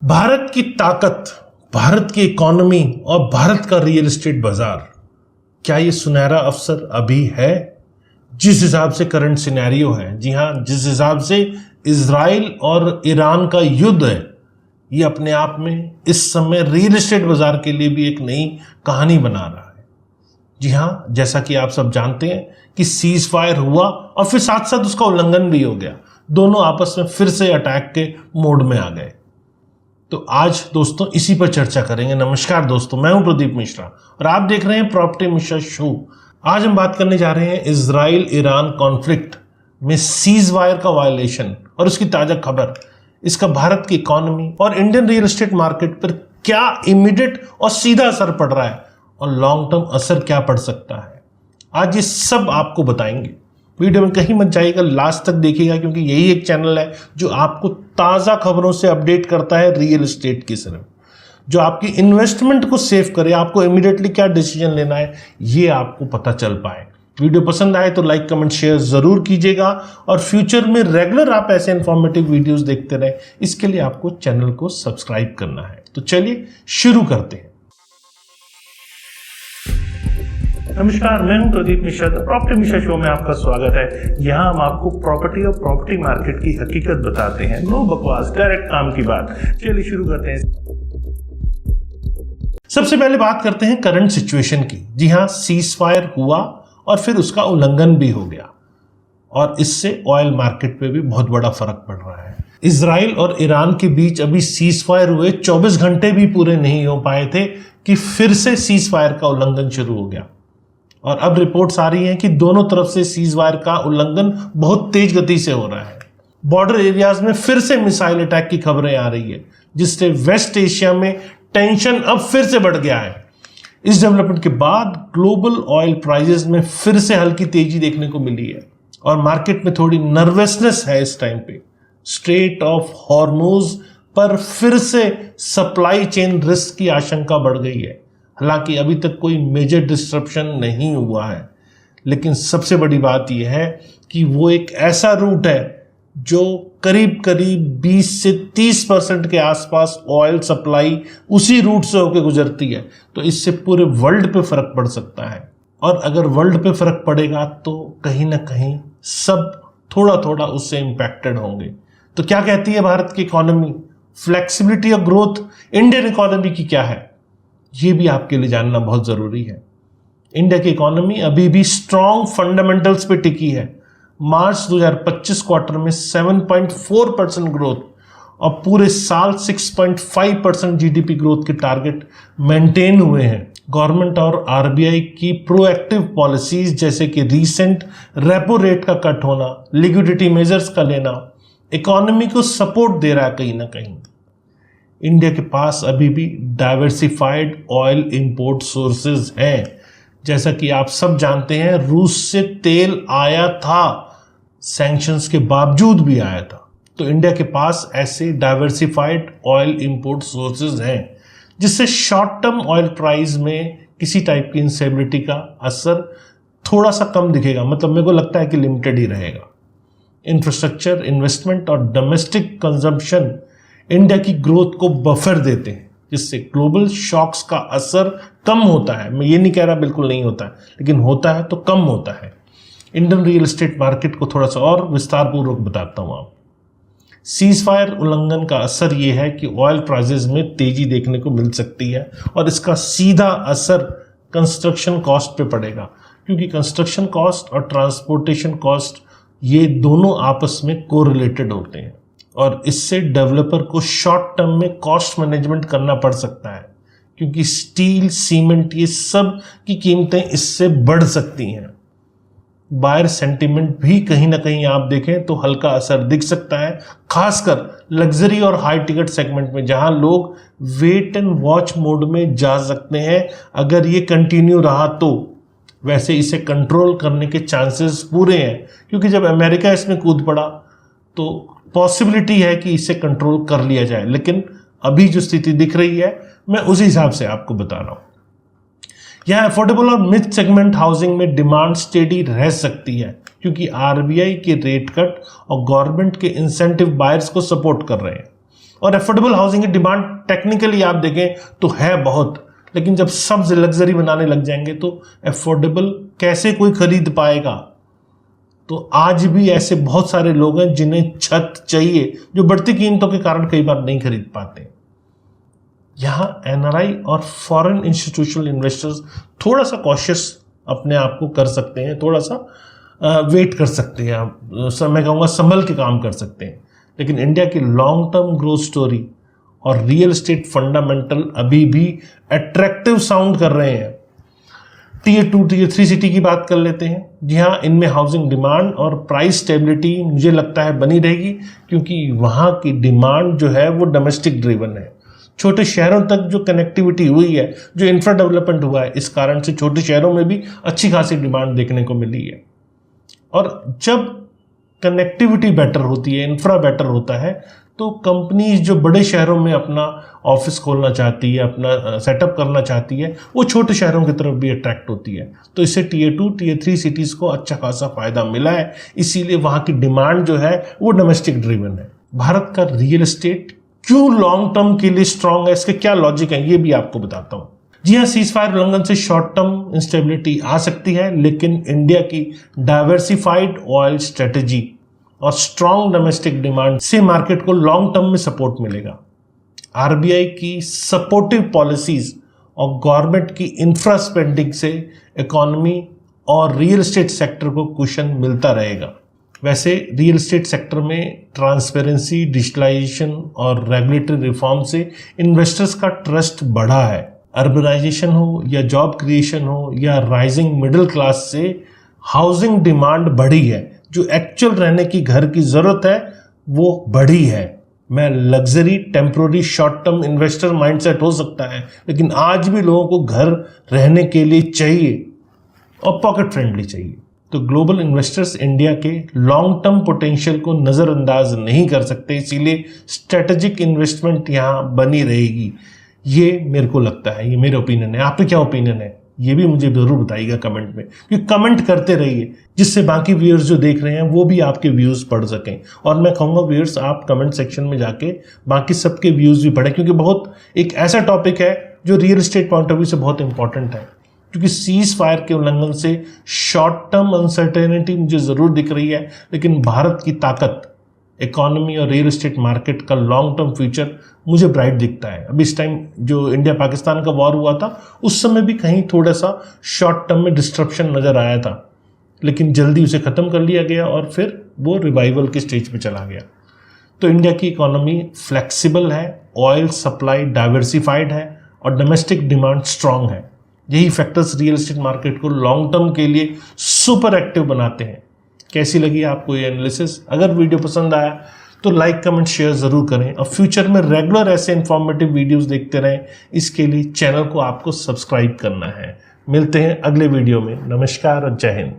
भारत की ताकत, भारत की इकोनॉमी और भारत का रियल एस्टेट बाजार, क्या ये सुनहरा अवसर अभी है? जिस हिसाब से करंट सिनेरियो है, जी हाँ, जिस हिसाब से इजराइल और ईरान का युद्ध है, ये अपने आप में इस समय रियल एस्टेट बाजार के लिए भी एक नई कहानी बना रहा है। जी हाँ, जैसा कि आप सब जानते हैं कि सीज फायर हुआ और फिर साथ साथ उसका उल्लंघन भी हो गया। दोनों आपस में फिर से अटैक के मोड में आ गए। तो आज दोस्तों इसी पर चर्चा करेंगे। नमस्कार दोस्तों, मैं हूं प्रदीप मिश्रा और आप देख रहे हैं प्रॉपर्टी मिश्रा शो। आज हम बात करने जा रहे हैं इजराइल ईरान कॉन्फ्लिक्ट में सीज वायर का वायलेशन और उसकी ताजा खबर, इसका भारत की इकोनॉमी और इंडियन रियल एस्टेट मार्केट पर क्या इमीडिएट और सीधा असर पड़ रहा है और लॉन्ग टर्म असर क्या पड़ सकता है। आज ये सब आपको बताएंगे। वीडियो में कहीं मत जाइएगा, लास्ट तक देखिएगा, क्योंकि यही एक चैनल है जो आपको ताज़ा खबरों से अपडेट करता है रियल एस्टेट की सिर्फ, जो आपकी इन्वेस्टमेंट को सेव करे, आपको इमीडिएटली क्या डिसीजन लेना है ये आपको पता चल पाए। वीडियो पसंद आए तो लाइक कमेंट शेयर जरूर कीजिएगा और फ्यूचर में रेगुलर आप ऐसे इंफॉर्मेटिव वीडियोस देखते रहे, इसके लिए आपको चैनल को सब्सक्राइब करना है। तो चलिए शुरू करते हैं। नमस्कार, मैं हूं प्रदीप मिश्रा। प्रॉपर्टी मिश्रा शो में आपका स्वागत है। यहाँ हम आपको प्रॉपर्टी और प्रॉपर्टी मार्केट की हकीकत बताते हैं। नो बकवास, डायरेक्ट काम की बात। चलिए शुरू करते हैं। सबसे पहले बात करते हैं करंट सिचुएशन की। जी हाँ, सीज फायर हुआ और फिर उसका उल्लंघन भी हो गया और इससे ऑयल मार्केट पे भी बहुत बड़ा फर्क पड़ रहा है। इजराइल और ईरान के बीच अभी सीज फायर हुए 24 घंटे भी पूरे नहीं हो पाए थे कि फिर से सीज फायर का उल्लंघन शुरू हो गया और अब रिपोर्ट्स आ रही हैं कि दोनों तरफ से सीज वायर का उल्लंघन बहुत तेज गति से हो रहा है। बॉर्डर एरियाज में फिर से मिसाइल अटैक की खबरें आ रही है, जिससे वेस्ट एशिया में टेंशन अब फिर से बढ़ गया है। इस डेवलपमेंट के बाद ग्लोबल ऑयल प्राइसेस में फिर से हल्की तेजी देखने को मिली है और मार्केट में थोड़ी नर्वसनेस है इस टाइम पे। स्ट्रेट ऑफ हॉर्मुज पर फिर से सप्लाई चेन रिस्क की आशंका बढ़ गई है। हालांकि अभी तक कोई मेजर डिस्ट्रप्शन नहीं हुआ है, लेकिन सबसे बड़ी बात यह है कि वो एक ऐसा रूट है जो करीब करीब 20 से 30% के आसपास ऑयल सप्लाई उसी रूट से होकर गुजरती है। तो इससे पूरे वर्ल्ड पे फर्क पड़ सकता है और अगर वर्ल्ड पे फर्क पड़ेगा तो कहीं ना कहीं सब थोड़ा थोड़ा उससे इम्पैक्टेड होंगे। तो क्या कहती है भारत की इकोनॉमी, फ्लेक्सिबिलिटी और ग्रोथ इंडियन इकोनॉमी की क्या है, ये भी आपके लिए जानना बहुत जरूरी है। इंडिया की इकोनॉमी अभी भी स्ट्रॉन्ग फंडामेंटल्स पे टिकी है। मार्च 2025 क्वार्टर में 7.4% ग्रोथ और पूरे साल 6.5% जीडीपी ग्रोथ के टारगेट मेंटेन हुए हैं। गवर्नमेंट और आरबीआई की प्रोएक्टिव पॉलिसीज जैसे कि रीसेंट रेपो रेट का कट होना, लिक्विडिटी मेजर्स का लेना इकोनॉमी को सपोर्ट दे रहा है कहीं ना कहीं। इंडिया के पास अभी भी डाइवर्सिफाइड ऑयल इंपोर्ट सोर्सेज हैं। जैसा कि आप सब जानते हैं, रूस से तेल आया था, सैंक्शंस के बावजूद भी आया था। तो इंडिया के पास ऐसे डाइवर्सिफाइड ऑयल इंपोर्ट सोर्सेज हैं, जिससे शॉर्ट टर्म ऑयल प्राइस में किसी टाइप की इंस्टेबिलिटी का असर थोड़ा सा कम दिखेगा। मतलब मेरे को लगता है कि लिमिटेड ही रहेगा। इंफ्रास्ट्रक्चर इन्वेस्टमेंट और डोमेस्टिक कंजम्पशन इंडिया की ग्रोथ को बफर देते हैं, जिससे ग्लोबल शॉक्स का असर कम होता है। मैं ये नहीं कह रहा बिल्कुल नहीं होता है, लेकिन होता है तो कम होता है। इंडियन रियल एस्टेट मार्केट को थोड़ा सा और विस्तार पूर्वक बताता हूँ आप। सीज फायर उल्लंघन का असर ये है कि ऑयल प्राइसेस में तेजी देखने को मिल सकती है और इसका सीधा असर कंस्ट्रक्शन कॉस्ट पे पड़ेगा, क्योंकि कंस्ट्रक्शन कॉस्ट और ट्रांसपोर्टेशन कॉस्ट ये दोनों आपस में कोरिलेटेड होते हैं और इससे डेवलपर को शॉर्ट टर्म में कॉस्ट मैनेजमेंट करना पड़ सकता है, क्योंकि स्टील, सीमेंट, ये सब की कीमतें इससे बढ़ सकती हैं। बायर सेंटिमेंट भी कहीं ना कहीं आप देखें तो हल्का असर दिख सकता है, खासकर लग्जरी और हाई टिकट सेगमेंट में, जहां लोग वेट एंड वॉच मोड में जा सकते हैं। अगर ये कंटिन्यू रहा तो वैसे इसे कंट्रोल करने के चांसेस पूरे हैं, क्योंकि जब अमेरिका इसमें कूद पड़ा तो पॉसिबिलिटी है कि इसे कंट्रोल कर लिया जाए। लेकिन अभी जो स्थिति दिख रही है, मैं उसी हिसाब से आपको बता रहा हूं। यह अफोर्डेबल और मिड सेगमेंट हाउसिंग में डिमांड स्टेडी रह सकती है, क्योंकि आरबीआई के रेट कट और गवर्नमेंट के इंसेंटिव बायर्स को सपोर्ट कर रहे हैं। और एफोर्डेबल हाउसिंग की डिमांड टेक्निकली आप देखें तो है बहुत, लेकिन जब सब लग्जरी बनाने लग जाएंगे तो एफोर्डेबल कैसे कोई खरीद पाएगा। तो आज भी ऐसे बहुत सारे लोग हैं जिन्हें छत चाहिए, जो बढ़ती कीमतों के कारण कई बार नहीं खरीद पाते। यहां एनआरआई और फॉरेन इंस्टीट्यूशनल इन्वेस्टर्स थोड़ा सा कॉशियस अपने आप को कर सकते हैं, थोड़ा सा वेट कर सकते हैं, मैं कहूँगा संभल के काम कर सकते हैं। लेकिन इंडिया की लॉन्ग टर्म ग्रोथ स्टोरी और रियल एस्टेट फंडामेंटल अभी भी अट्रैक्टिव साउंड कर रहे हैं। टीयर 2 टीयर 3 सिटी की बात कर लेते हैं। जी हाँ, इनमें हाउसिंग डिमांड और प्राइस स्टेबिलिटी मुझे लगता है बनी रहेगी, क्योंकि वहाँ की डिमांड जो है वो डोमेस्टिक ड्रिवन है। छोटे शहरों तक जो कनेक्टिविटी हुई है, जो इंफ्रा डेवलपमेंट हुआ है, इस कारण से छोटे शहरों में भी अच्छी खासी डिमांड देखने को मिली है। और जब कनेक्टिविटी बेटर होती है, इंफ्रा बेटर होता है, तो कंपनीज जो बड़े शहरों में अपना ऑफिस खोलना चाहती है, अपना सेटअप करना चाहती है, वो छोटे शहरों की तरफ भी अट्रैक्ट होती है। तो इससे टीयर 2 टीयर 3 सिटीज़ को अच्छा खासा फायदा मिला है, इसीलिए वहाँ की डिमांड जो है वो डोमेस्टिक ड्रिवन है। भारत का रियल एस्टेट क्यों लॉन्ग टर्म के लिए स्ट्रांग है, इसके क्या लॉजिक है, ये भी आपको बताता हूँ। जी हाँ, सीजफायर उल्लंघन से शॉर्ट टर्म इंस्टेबिलिटी आ सकती है, लेकिन इंडिया की डाइवर्सिफाइड ऑयल स्ट्रेटेजी और स्ट्रांग डोमेस्टिक डिमांड से मार्केट को लॉन्ग टर्म में सपोर्ट मिलेगा। आरबीआई की सपोर्टिव पॉलिसीज और गवर्नमेंट की इंफ्रा स्पेंडिंग से इकोनॉमी और रियल एस्टेट सेक्टर को कुशन मिलता रहेगा। वैसे रियल एस्टेट सेक्टर में ट्रांसपेरेंसी, डिजिटलाइजेशन और रेगुलेटरी रिफॉर्म से इन्वेस्टर्स का ट्रस्ट बढ़ा है। अर्बनाइजेशन हो या जॉब क्रिएशन हो या राइजिंग मिडिल क्लास से हाउसिंग डिमांड बढ़ी है। जो एक्चुअल रहने की घर की ज़रूरत है वो बढ़ी है। मैं luxury, temporary, short term investor mindset हो सकता है, लेकिन आज भी लोगों को घर रहने के लिए चाहिए और पॉकेट फ्रेंडली चाहिए। तो ग्लोबल इन्वेस्टर्स इंडिया के लॉन्ग टर्म पोटेंशियल को नज़रअंदाज नहीं कर सकते, इसीलिए स्ट्रेटेजिक इन्वेस्टमेंट यहाँ बनी रहेगी। ये मेरे को लगता है, ये मेरे ओपिनियन है। आपके क्या ओपिनियन है ये भी मुझे जरूर बताइएगा कमेंट में, क्योंकि कमेंट करते रहिए जिससे बाकी व्यूअर्स जो देख रहे हैं वो भी आपके व्यूज़ पढ़ सकें। और मैं कहूँगा व्यूअर्स आप कमेंट सेक्शन में जाके बाकी सबके व्यूज़ भी पढ़ें, क्योंकि बहुत एक ऐसा टॉपिक है जो real estate point of view से बहुत इंपॉर्टेंट है। क्योंकि सीज फायर के उल्लंघन से शॉर्ट टर्म अनसर्टेनिटी मुझे ज़रूर दिख रही है, लेकिन भारत की ताकत, इकोनॉमी और रियल एस्टेट मार्केट का लॉन्ग टर्म फ्यूचर मुझे ब्राइट दिखता है। अभी इस टाइम जो इंडिया पाकिस्तान का वॉर हुआ था उस समय भी कहीं थोड़ा सा शॉर्ट टर्म में डिस्ट्रप्शन नज़र आया था, लेकिन जल्दी उसे ख़त्म कर लिया गया और फिर वो रिवाइवल की स्टेज पे चला गया। तो इंडिया की इकोनॉमी फ्लेक्सिबल है, ऑयल सप्लाई डाइवर्सिफाइड है और डोमेस्टिक डिमांड स्ट्रांग है। यही फैक्टर्स रियल एस्टेट मार्केट को लॉन्ग टर्म के लिए सुपर एक्टिव बनाते हैं। कैसी लगी आपको ये एनालिसिस? अगर वीडियो पसंद आया तो लाइक, कमेंट, शेयर ज़रूर करें और फ्यूचर में रेगुलर ऐसे इंफॉर्मेटिव वीडियोस देखते रहें। इसके लिए चैनल को आपको सब्सक्राइब करना है। मिलते हैं अगले वीडियो में। नमस्कार और जय हिंद।